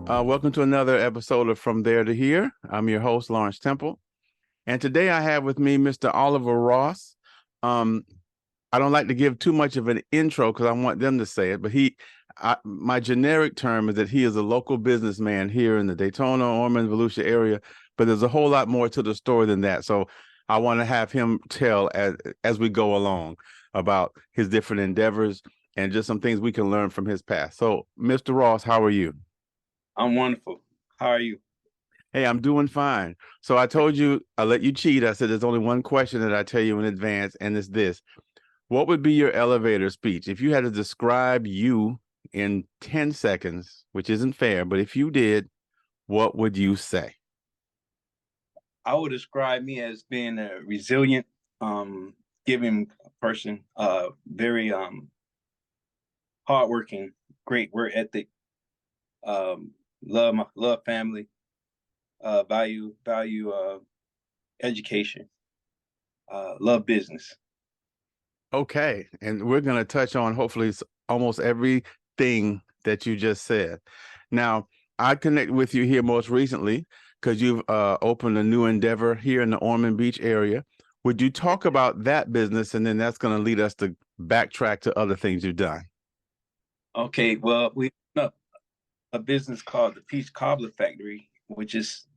Welcome to another episode of From There to Here. I'm your host, Lawrence Temple. And today I have with me Mr. Oliver Ross. Um, I don't like to give too much of an intro because I want them to say it, but my generic term is that he is a local businessman here in the Daytona, Ormond, Volusia area, but there's a whole lot more to the story than that. So I want to have him tell as we go along about his different endeavors and just some things we can learn from his past. So, Mr. Ross, how are you? I'm wonderful. How are you? Hey, I'm doing fine. So I told you I let you cheat. I said there's only one question that I tell you in advance, and it's this. What would be your elevator speech if you had to describe you in 10 seconds, which isn't fair, but if you did, what would you say? I would describe me as being a resilient, giving person, very hardworking, great work ethic, love family, value education, love business. Okay. And we're going to touch on hopefully almost everything that you just said. Now, I connect with you here most recently because you've opened a new endeavor here in the Ormond Beach area. Would you talk about that business? And then that's going to lead us to backtrack to other things you've done. Okay, well, we opened up a business called the Peach Cobbler Factory, which is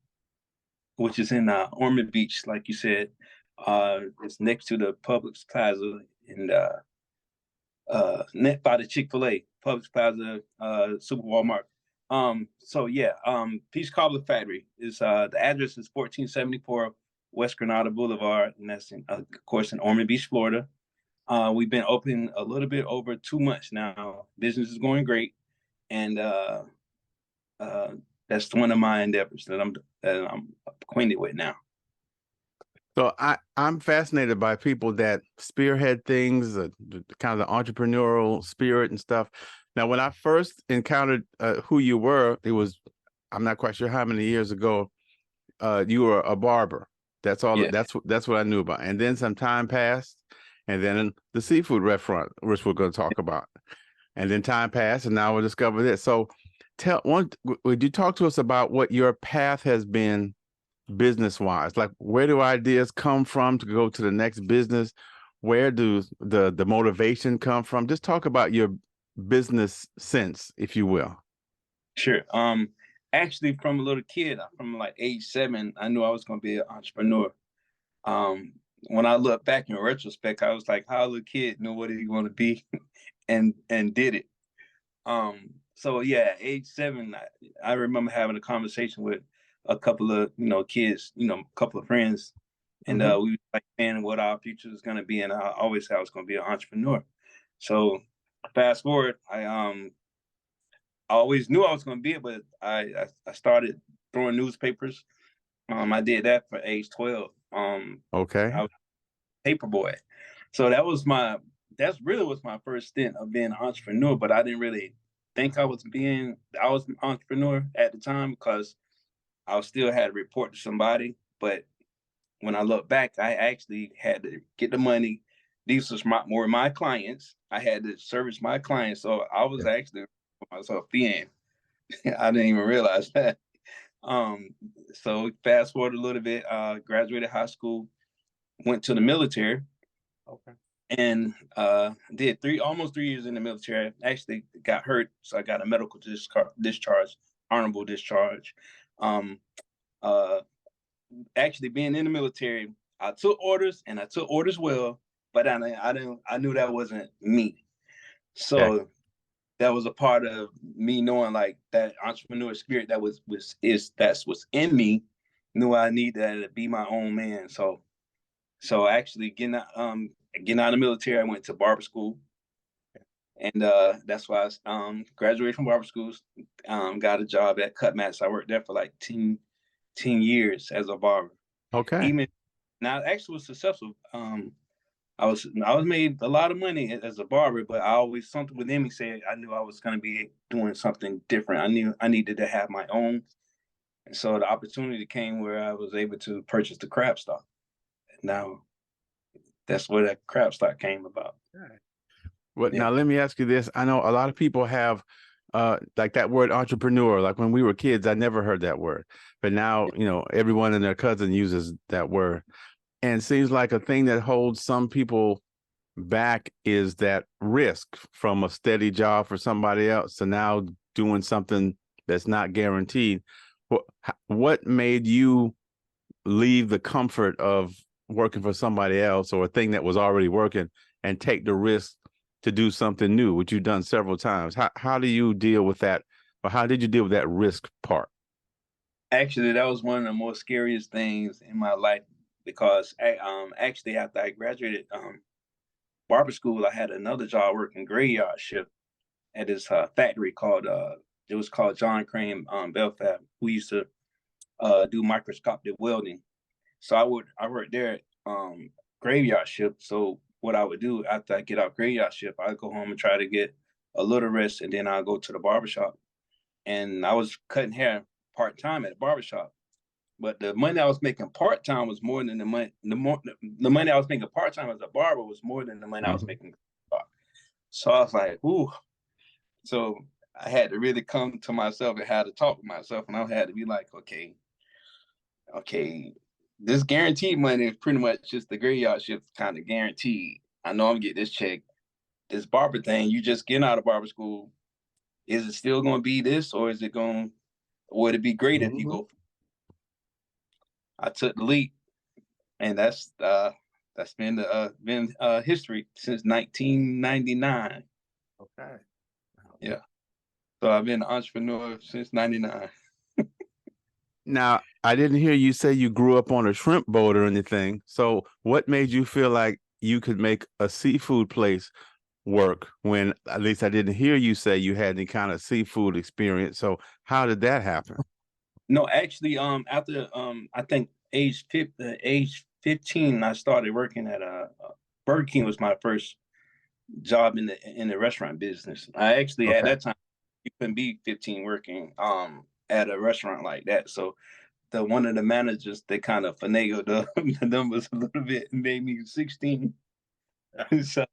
in Ormond Beach, like you said. It's next to the Publix Plaza and net by the Chick-fil-A, Publix Plaza, Super Walmart. So yeah, Peach Cobbler Factory is the address is 1474 West Granada Boulevard, and that's of course in Ormond Beach, Florida. We've been open a little bit over 2 months now. Business is going great, and uh, that's one of my endeavors that I'm acquainted with now. So I'm fascinated by people that spearhead things, kind of the entrepreneurial spirit and stuff. Now, when I first encountered who you were, I'm not quite sure how many years ago. You were a barber. That's all. Yeah. That's what I knew about. And then some time passed, and then the seafood restaurant, which we're going to talk about. And then time passed, and now we discovered this. So, would you talk to us about what your path has been business wise? Like, where do ideas come from to go to the next business? Where do the motivation come from? Just talk about your business sense, if you will. Sure. Actually, from a little kid, from like age 7, I knew I was going to be an entrepreneur. Um, when I look back in retrospect, I was like, how a little kid knew what he want to be, and did it. So yeah, age 7, I remember having a conversation with a couple of kids, a couple of friends, and Mm-hmm. we were like saying what our future is going to be, and I always said I was going to be an entrepreneur. So fast forward, I always knew I was going to be it, but I started throwing newspapers. I did that for age 12. Okay. I was a paper boy, so that's really was my first stint of being an entrepreneur. But I didn't really think I was an entrepreneur at the time because I still had to report to somebody. But when I look back, I actually had to get the money. These was more my clients. I had to service my clients, so I was actually myself being. I didn't even realize that. Um, so fast forward a little bit, graduated high school, went to the military, Okay. and did almost 3 years in the military. Actually got hurt, so I got a medical discharge, honorable discharge. Um, uh, Actually being in the military, I took orders and I took orders well, but I knew that wasn't me. Okay. So that was a part of me knowing like that entrepreneur spirit that's what's in me. Knew I needed to be my own man. So actually getting out of the military, I went to barber school, and that's why I graduated from barber schools. Got a job at Cut Mats. I worked there for like 10 years as a barber. Okay. Even now, I actually was successful. I was made a lot of money as a barber, but I always something within me said I knew I was going to be doing something different. I knew I needed to have my own, and so the opportunity came where I was able to purchase the crab stock. Now that's where that crab stock came about. Well, Yeah. now let me ask you this. I know a lot of people have like that word entrepreneur. Like when we were kids, I never heard that word, but now everyone and their cousin uses that word, and it seems like a thing that holds some people back is that risk from a steady job for somebody else to now doing something that's not guaranteed. What made you leave the comfort of working for somebody else or a thing that was already working and take the risk to do something new, which you've done several times? How do you deal with that, or how did you deal with that risk part? Actually, that was one of the most scariest things in my life because actually after I graduated barber school, I had another job working graveyard shift at this factory called it was called John Crane Belfab. We used to do microscopic welding. So I worked there at graveyard shift. So what I would do after I get out graveyard shift, I'd go home and try to get a little rest, and then I'll go to the barbershop. And I was cutting hair part time at the barbershop. But the money I was making part time was more than the money I was making part time as a barber was more than the money I was Mhm. making. So I was like, ooh. So I had to really come to myself and had to talk to myself, and I had to be like, okay, this guaranteed money is pretty much just the graveyard shift kind of guaranteed. I know I'm getting this check. This barber thing, you just getting out of barber school. Is it still going to be this, or is it going? Would it be great if you Mhm. go? I took the leap, and that's been history since 1999. Okay. Yeah, so I've been an entrepreneur since '99. Now, I didn't hear you say you grew up on a shrimp boat or anything. So, what made you feel like you could make a seafood place work when at least I didn't hear you say you had any kind of seafood experience? So, how did that happen? No, actually, after I think age 15, I started working at Burger King was my first job in the restaurant business. I actually at Okay. that time you couldn't be 15 working at a restaurant like that. So the one of the managers they kind of finagled the numbers a little bit and made me 16. so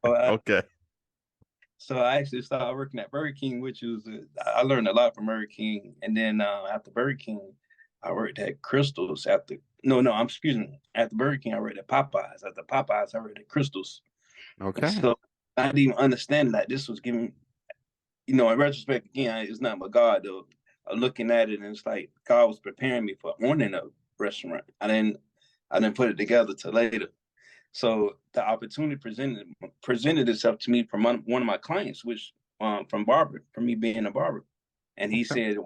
I, Okay. so I actually started working at Burger King, which was I learned a lot from Burger King. And then after Burger King, I worked at Crystals. After no, I'm excuse me. After Burger King, I worked at Popeyes. After Popeyes, I worked at Crystals. Okay. So I didn't even understand that this was giving, in retrospect, again, it's not but God though. Looking at it, and it's like God was preparing me for owning a restaurant. I didn't put it together till later. So the opportunity presented itself to me from one of my clients, which from me being a barber, and he Okay. said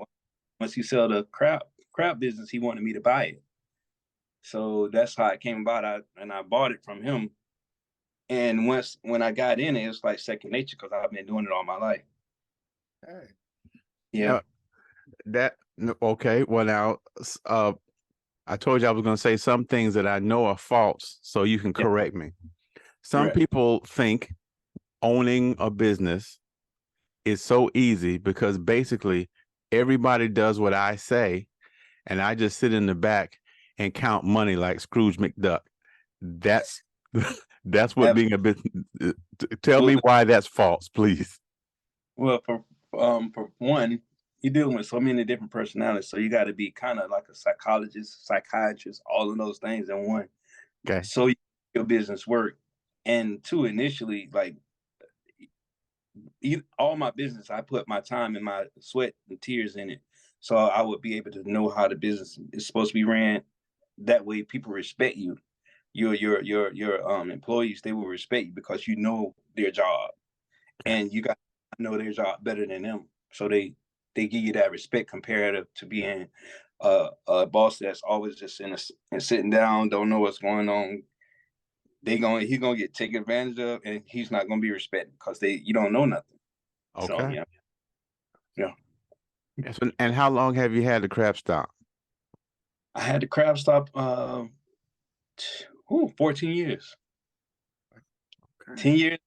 once he sell the crab business, he wanted me to buy it. So that's how it came about. I bought it from him, and when I got in it, it's like second nature because I've been doing it all my life. Hey. Yeah, Okay. Well, now, I told you I was going to say some things that I know are false, so you can yeah, correct me. Some right. people think owning a business is so easy because basically everybody does what I say, and I just sit in the back and count money like Scrooge McDuck. That's that's what being a Absolutely. business. Tell Well, me why that's false, please. well, for one, you're dealing with so many different personalities, so you got to be kind of like a psychologist, psychiatrist, all of those things in one. Okay. So your business work, and two, initially, like all my business, I put my time and my sweat and tears in it, so I would be able to know how the business is supposed to be ran. That way, people respect you. Your employees, they will respect you because you know their job, Okay. and you got to know their job better than them. So they give you that respect comparative to being a boss that's always just and sitting down, don't know what's going on. He's gonna get taken advantage of, and he's not gonna be respected because you don't know nothing. So Okay. yeah, yeah. And how long have you had the crab stop? I had the crab stop 14 years. Okay. 10 years,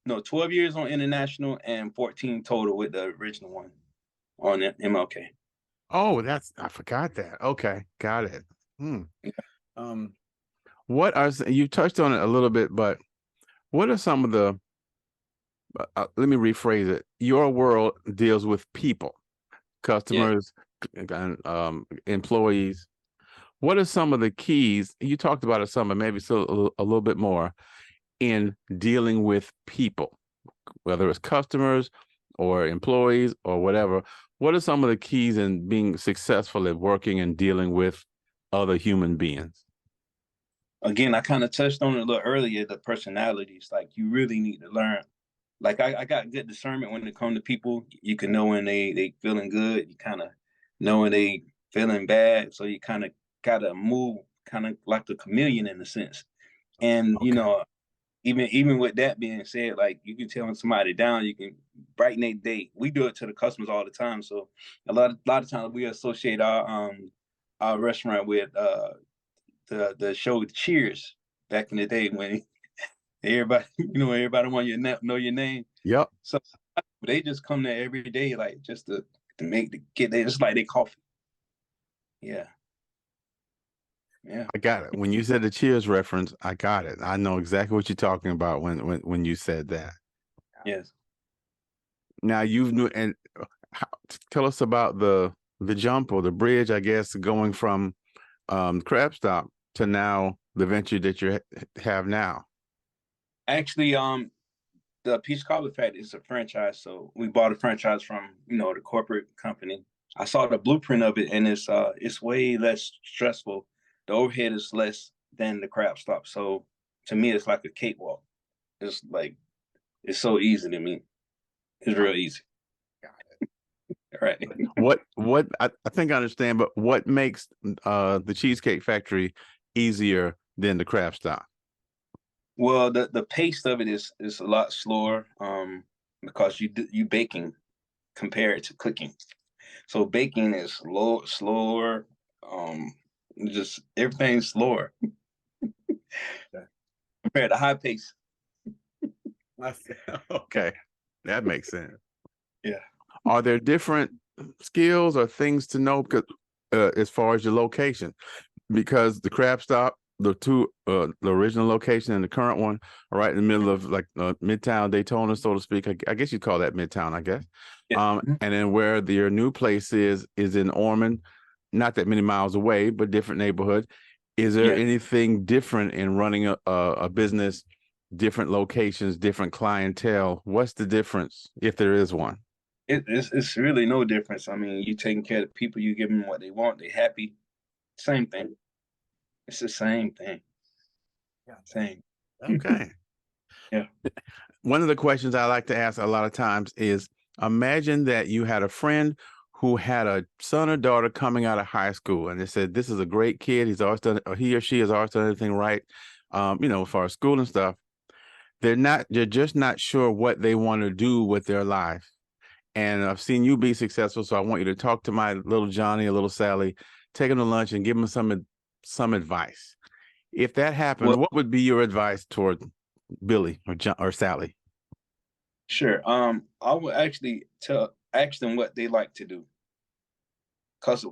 no, 12 years on international and 14 total with the original one on MLK. Oh, I forgot that. Okay, got it. Hmm. Um, what are you touched on it a little bit, but what are some of the let me rephrase it. Your world deals with people, Yeah. customers, and employees. What are some of the keys? You talked about it some, but maybe still a little bit more in dealing with people, whether it's customers or employees or whatever. What are some of the keys in being successful at working and dealing with other human beings? Again, I kind of touched on it a little earlier, the personalities. Like you really need to learn. Like I got good discernment when it comes to people. You can know when they feeling good. You kind of know when they feeling bad. So you kind of gotta move kind of like a chameleon in a sense. And Okay. even with that being said, like you can tell when somebody down, you can brighten their day. We do it to the customers all the time. So a lot of times we associate our restaurant with the show Cheers back in the day when everybody everybody want you to know your name. Yep. So they just come there every day, like just to get there, just like they coffee. Yeah, yeah, I got it. When you said the Cheers reference, I got it. I know exactly what you're talking about when you said that. yes. Now you've knew and how, tell us about the jump or the bridge, I guess, going from Crab Stop to now the venture that you have now. Actually, the Peach Cobbler Factory is a franchise, so we bought a franchise from the corporate company. I saw the blueprint of it, and it's way less stressful. The overhead is less than the Crab Stop, so to me, it's like a cakewalk. It's like it's so easy to me. It's real easy. Right. What I think I understand, but what makes the Cheesecake Factory easier than the Crab Stop? Well, the pace of it is a lot slower because you baking compared to cooking. So baking is slower. Um, just everything's slower compared to high pace. Okay, that makes sense. Yeah. Are there different skills or things to know because as far as your location? Because the Crab Stop, the original location and the current one are right in the middle of like Midtown Daytona, so to speak. I guess you'd call that Midtown, I guess. Yeah. And then where your new place is in Ormond, not that many miles away, but different neighborhood. Is there Yeah. anything different in running a business, different locations, different clientele? What's the difference, if there is one? It's really no difference. I mean, you taking care of the people, you give them what they want, they happy. Same thing. It's the same thing. Same. Okay. Yeah. One of the questions I like to ask a lot of times is imagine that you had a friend who had a son or daughter coming out of high school and they said, this is a great kid. He's always done, or he or she has always done everything right. As far as school and stuff, they're just not sure what they want to do with their life. And I've seen you be successful. So I want you to talk to my little Johnny, a little Sally, take him to lunch and give him some advice. If that happened, Well, what would be your advice toward Billy or John or Sally? sure. I would actually ask them what they like to do. Cause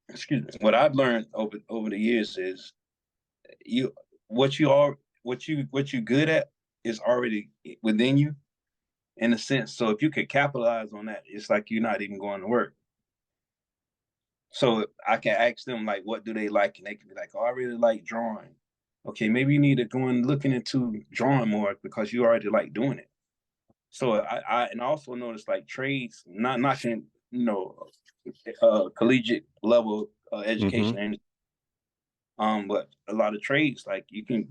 excuse me, what I've learned over the years is you what you are what you good at is already within you in a sense. So if you could capitalize on that, it's like you're not even going to work. So I can ask them like, what do they like, and they can be like, oh, I really like drawing. Okay, maybe you need to go and looking into drawing more because you already like doing it. So I also noticed like trades, not knocking, collegiate level Mm-hmm. education, and but a lot of trades like you can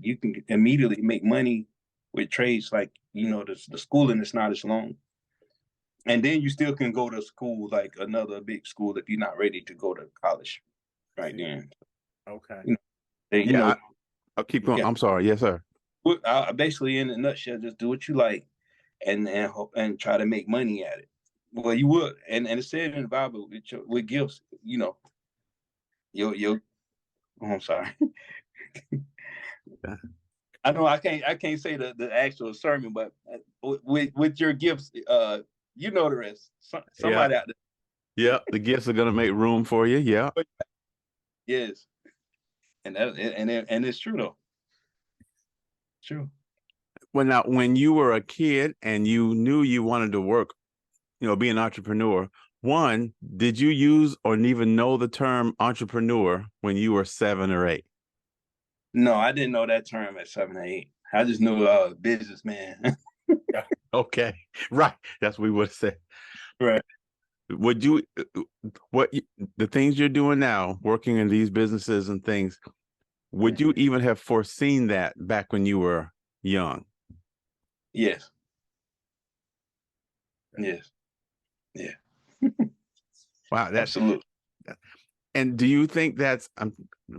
immediately make money with trades like the schooling is not as long, and then you still can go to school like another big school if you're not ready to go to college right then. Okay. You know, they, you Yeah, know, I'll keep going. yeah. I'm sorry. Yes, sir. Basically, in a nutshell, just do what you like, and try to make money at it. Well, you would, and it said in the Bible with gifts, you. Oh, I'm sorry. Yeah. I know I can't say the actual sermon, but with your gifts, the rest. Yeah. Somebody out Yeah. The gifts are gonna make room for you. Yeah. there, yes, and it's true though. True. Well, now, when you were a kid and you knew you wanted to work, be an entrepreneur, one, did you use or even know the term entrepreneur when you were 7 or 8? No, I didn't know that term at 7 or 8. I just knew businessman. Okay, right. That's what we would have said. Right. Would you, the things you're doing now, working in these businesses and things, would you even have foreseen that back when you were young? Yes. Yes. Yeah. Wow, Absolutely. and do you think I'm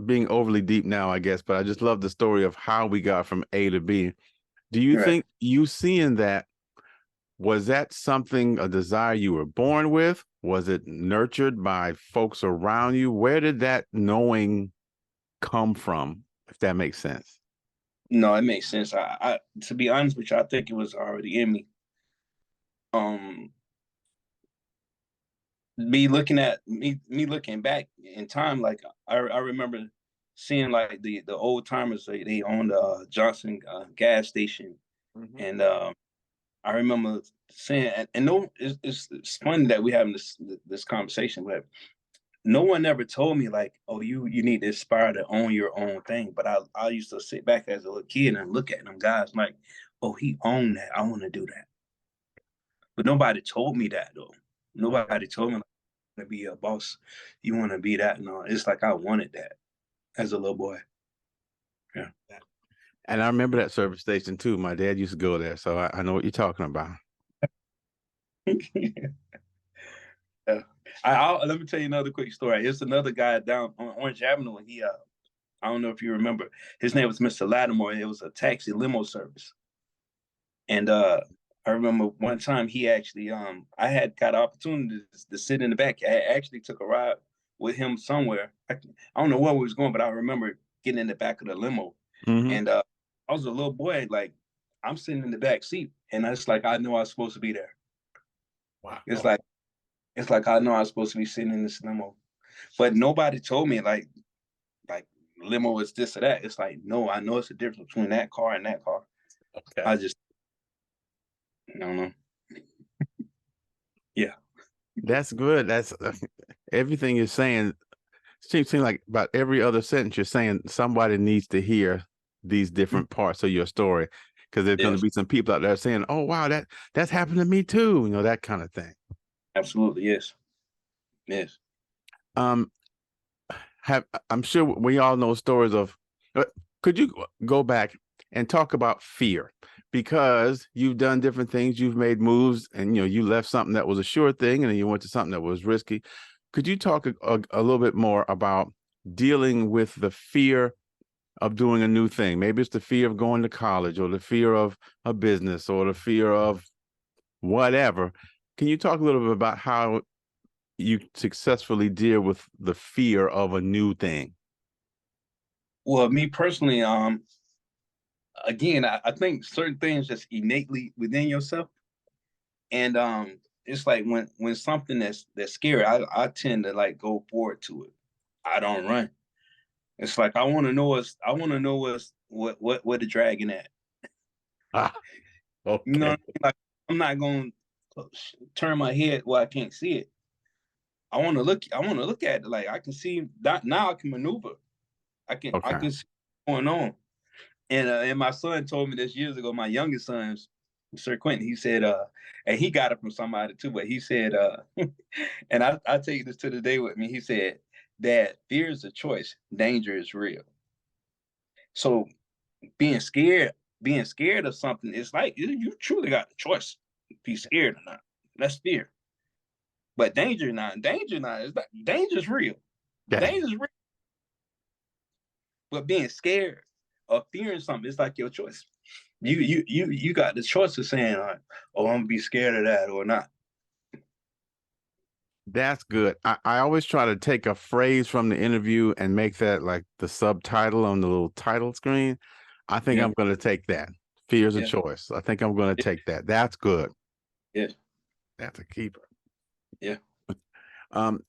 being overly deep now, I guess, but I just love the story of how we got from A to B. Do you Right. think you seeing that, was that something, a desire you were born with? Was it nurtured by folks around you? Where did that knowing come from, if that makes sense? No, it makes sense. I to be honest with you, I think it was already in me. Um, me looking back in time, like I remember seeing like the old timers. They owned Johnson gas station, Mhm. and I remember saying, and no, it's funny that we having this conversation, but no one ever told me like, oh, you need to aspire to own your own thing. But I used to sit back as a little kid and look at them guys like, oh, he owned that. I want to do that. But nobody told me that though. Okay. Nobody told me like, to be a boss. You want to be that? No, it's like I wanted that as a little boy. Yeah. And I remember that service station too. My dad used to go there, so I know what you're talking about. Yeah. Let me tell you another quick story. It's another guy down on Orange Avenue. He I don't know if you remember. His name was Mr. Lattimore. It was a taxi limo service. And I remember one time he actually I had got an opportunity to sit in the back. I actually took a ride with him somewhere. I don't know where we was going, but I remember getting in the back of the limo. Hmm. And I was a little boy, like I'm sitting in the back seat, and it's like I know I was supposed to be there. Wow. It's like I know I was supposed to be sitting in this limo. But nobody told me like limo is this or that. It's like, no, I know it's a difference between that car and that car. Okay. I just I don't know. Yeah. That's good. That's everything you're saying. Seems like about every other sentence you're saying somebody needs to hear these different parts of your story, because there's going to Yes. be some people out there saying, "Oh, wow, that's happened to me too," that kind of thing. Absolutely. Yes. Yes. Um, have I'm sure we all know stories of. Could you go back and talk about fear? Because you've done different things, you've made moves, and you left something that was a sure thing, and then you went to something that was risky. Could you talk a little bit more about dealing with the fear of doing a new thing? Maybe it's the fear of going to college, or the fear of a business, or the fear of whatever. Can you talk a little bit about how you successfully deal with the fear of a new thing? Well, me personally, again, I think certain things just innately within yourself, and it's like when something that's scary, I tend to like go forward to it. I don't run. It's like I want to know what the dragon at. Ah, You know what okay. I mean? Like I'm not going to turn my head where I can't see it. I want to look at it. Like I can see that now. I can maneuver. I Okay. can see what's going on. And my son told me this years ago. My youngest son, Sir Quentin, he said, and he got it from somebody too. But he said, and I take this to the day with me. He said that fear is a choice, danger is real. So being scared of something, is like you truly got the choice. Be scared or not. That's fear. But danger not. Is that danger's real. Okay. Danger's real. But being scared or fearing something is like your choice. You got the choice of saying, "Oh, I'm gonna be scared of that or not." That's good. I always try to take a phrase from the interview and make that like the subtitle on the little title screen. I think Yeah, I'm going to take that. Fear is a yeah, choice. I think I'm going to take that. That's good. yeah, That's a keeper. yeah.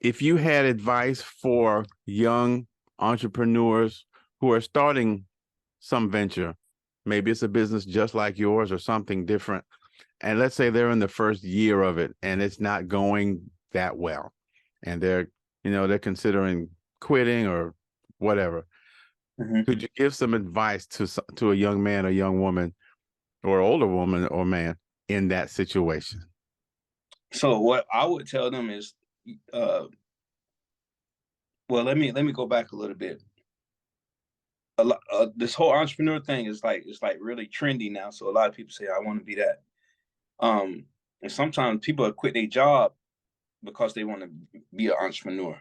If you had advice for young entrepreneurs who are starting some venture, maybe it's a business just like yours or something different. And let's say they're in the first year of it and it's not going that well. And they're considering quitting or whatever. Mhm. Could you give some advice to a young man or young woman or older woman or man in that situation? So what I would tell them is, well, let me go back a little bit. This whole entrepreneur thing is like, it's like really trendy now. So a lot of people say, I want to be that. And sometimes people quit their job because they want to be an entrepreneur.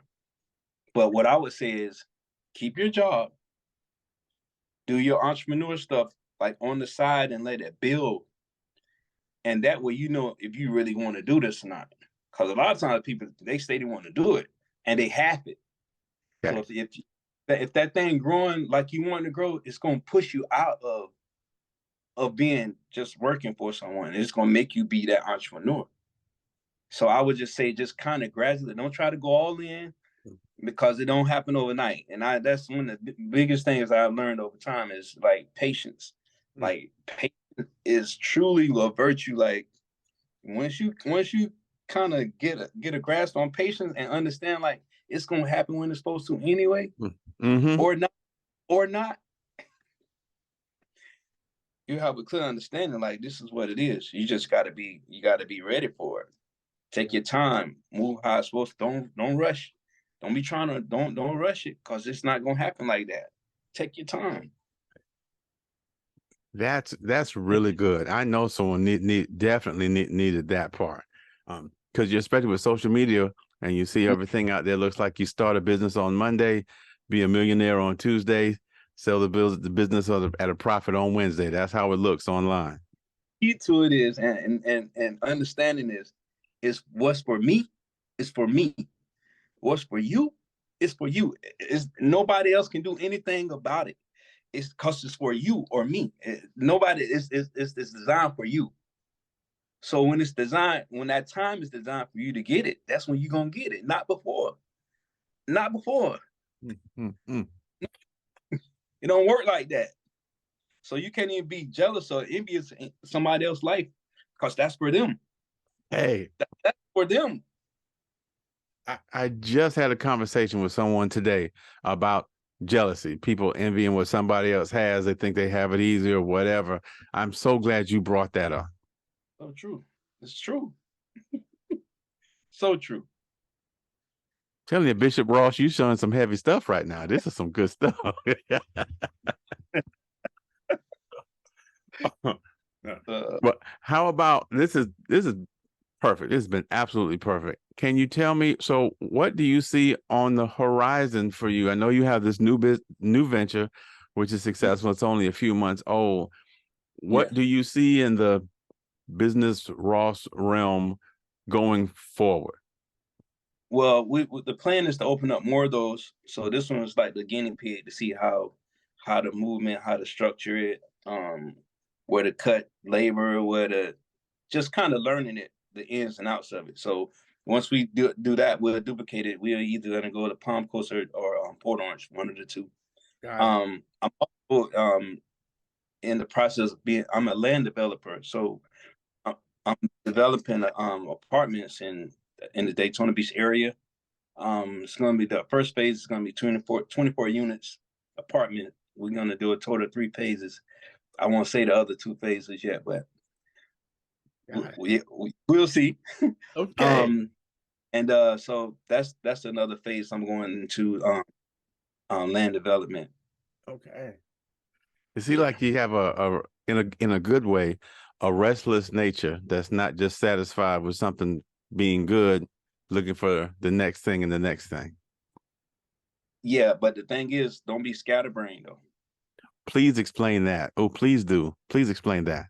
But what I would say is, keep your job, do your entrepreneur stuff like on the side, and let it build. And that way, you know, if you really want to do this or not. Because a lot of times people, they say they want to do it and they have it. So Okay. if that thing growing like you want to grow, it's going to push you out of being just working for someone. It's going to make you be that entrepreneur. So I would just say, just kind of gradually, don't try to go all in, because it don't happen overnight. And that's one of the biggest things I've learned over time is like patience. Mm. Like patience is truly a virtue. Like once you kind of get a grasp on patience and understand like it's gonna happen when it's supposed to anyway, Mm-hmm. or not, you have a clear understanding like this is what it is. You gotta be ready for it. Take your time, move how it's supposed to. Don't rush. Don't be trying to don't rush it, because it's not gonna happen like that. Take your time. That's really good. I know someone definitely needed that part. Because you're especially with social media and you see everything out there looks like you start a business on Monday, be a millionaire on Tuesday, sell the business at a profit on Wednesday. That's how it looks online. Key to it is, and understanding is what's for me is for me. What's for you is for you. Is nobody else can do anything about it. It's because it's for you or me. Nobody is designed for you. So when it's designed, when that time is designed for you to get it, that's when you're gonna get it. Not before. Not before. Mm-hmm. It don't work like that. So you can't even be jealous or envious in somebody else's life, because that's for them. Hey, That's for them. I just had a conversation with someone today about jealousy, people envying what somebody else has. They think they have it easy or whatever. I'm so glad you brought that up. So true. It's true. So true. Telling you, Bishop Ross, you showing some heavy stuff right now. This is some good stuff. But how about this is perfect. This has been absolutely perfect. Can you tell me, so what do you see on the horizon for you? I know you have this new venture, which is successful. It's only a few months old. Yeah. What do you see in the business Ross realm going forward? Well, the plan is to open up more of those. So this one is like the guinea pig to see how the movement, how to structure it, where to cut labor, where to just kind of learning it, the ins and outs of it. So once we do that, we'll duplicate it. We're either gonna go to Palm Coast or Port Orange, one of the two. Got it. I'm also in the process of being. I'm a land developer, so I'm developing apartments in the Daytona Beach area. It's going to be the first phase is going to be 24 units apartment. We're going to do a total of 3 phases. I won't say the other 2 phases yet, but Got it. we'll see. Okay. um, and so that's another phase I'm going into land development. Okay. It seems Yeah. like you have in a good way, a restless nature that's not just satisfied with something being good, looking for the next thing and the next thing. Yeah, but the thing is, don't be scatterbrained though. Please explain that. Oh, please do. Please explain that.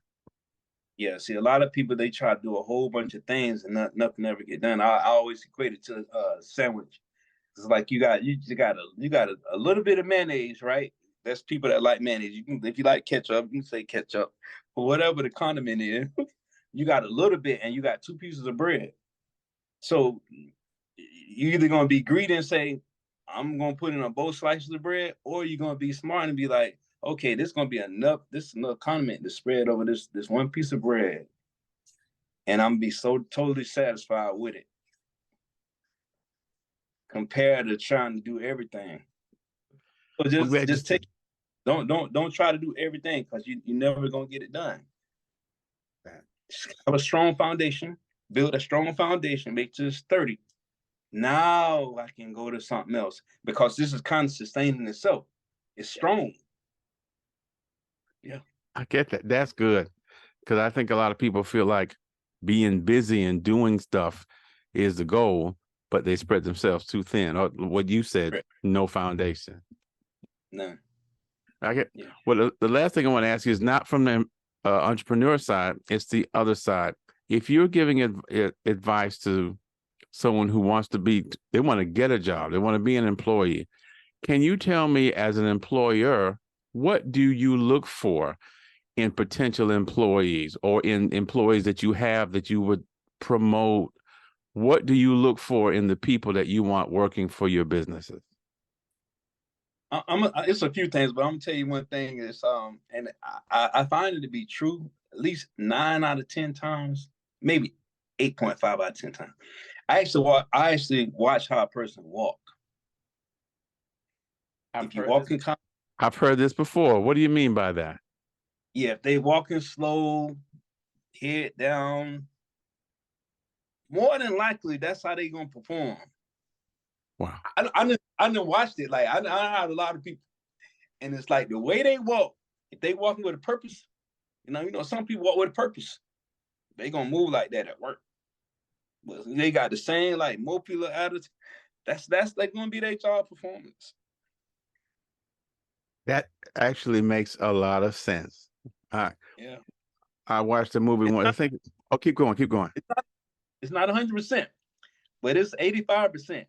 Yeah, see, a lot of people they try to do a whole bunch of things and nothing ever get done. I always equate it to a sandwich. It's like you got a little bit of mayonnaise, right? That's people that like mayonnaise. You can, if you like ketchup, you can say ketchup, or whatever the condiment is. You got a little bit, and you got 2 pieces of bread. So you either gonna be greedy and say, "I'm gonna put in on both slices of bread," or you're gonna be smart and be like, okay, this is gonna be enough. This is enough condiment to spread over this one piece of bread, and I'm gonna be so totally satisfied with it, compared to trying to do everything. So I'm glad you just said take. Don't try to do everything, because you're never gonna get it done. that. Just have a strong foundation. Build a strong foundation. Make this 30. Now I can go to something else, because this is kind of sustaining itself. It's strong. Yeah. I get that. That's good. Because I think a lot of people feel like being busy and doing stuff is the goal, but they spread themselves too thin. Or what you said, Right. no foundation. None. I get. Yeah. Well, the last thing I want to ask you is not from the entrepreneur side; it's the other side. If you're giving advice to someone who wants to be, they want to get a job, they want to be an employee. Can you tell me, as an employer, what do you look for in potential employees, or in employees that you have that you would promote? What do you look for in the people that you want working for your businesses? It's a few things, but I'm gonna tell you one thing is, and I find it to be true at least 9 out of 10 times, maybe 8.5 out of 10 times. I actually watch how a person walk. If you walk in, I've heard this before. What do you mean by that? yeah, if they walking slow, head down, more than likely that's how they gonna perform. Wow. I done watched it. Like, I had a lot of people, and it's like the way they walk. If they walking with a purpose, some people walk with a purpose. They gonna move like that at work. But they got the same like popular attitude. That's like gonna be their job performance. That actually makes a lot of sense. Yeah. I watched the movie once. I think. Oh, keep going. Keep going. It's not 100%, but it's 85%.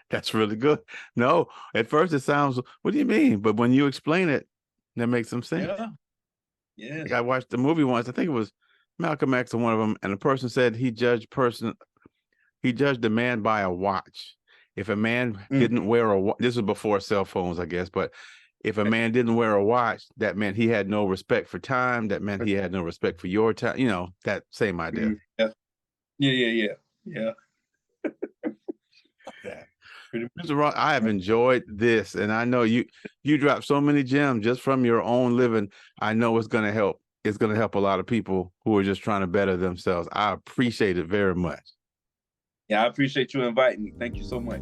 That's really good. No, at first it sounds. What do you mean? But when you explain it, that makes some sense. Yeah. Yeah. Like, I watched the movie once. I think it was Malcolm X or one of them, and the person said he judged a man by a watch. If a man didn't wear this was before cell phones, I guess, but if a man didn't wear a watch, that meant he had no respect for time. That meant he had no respect for your time. That same idea. Yeah. Yeah. Yeah. Mr. Ross, I have enjoyed this, and I know you dropped so many gems just from your own living. I know it's going to help. It's going to help a lot of people who are just trying to better themselves. I appreciate it very much. Yeah, I appreciate you inviting me. Thank you so much.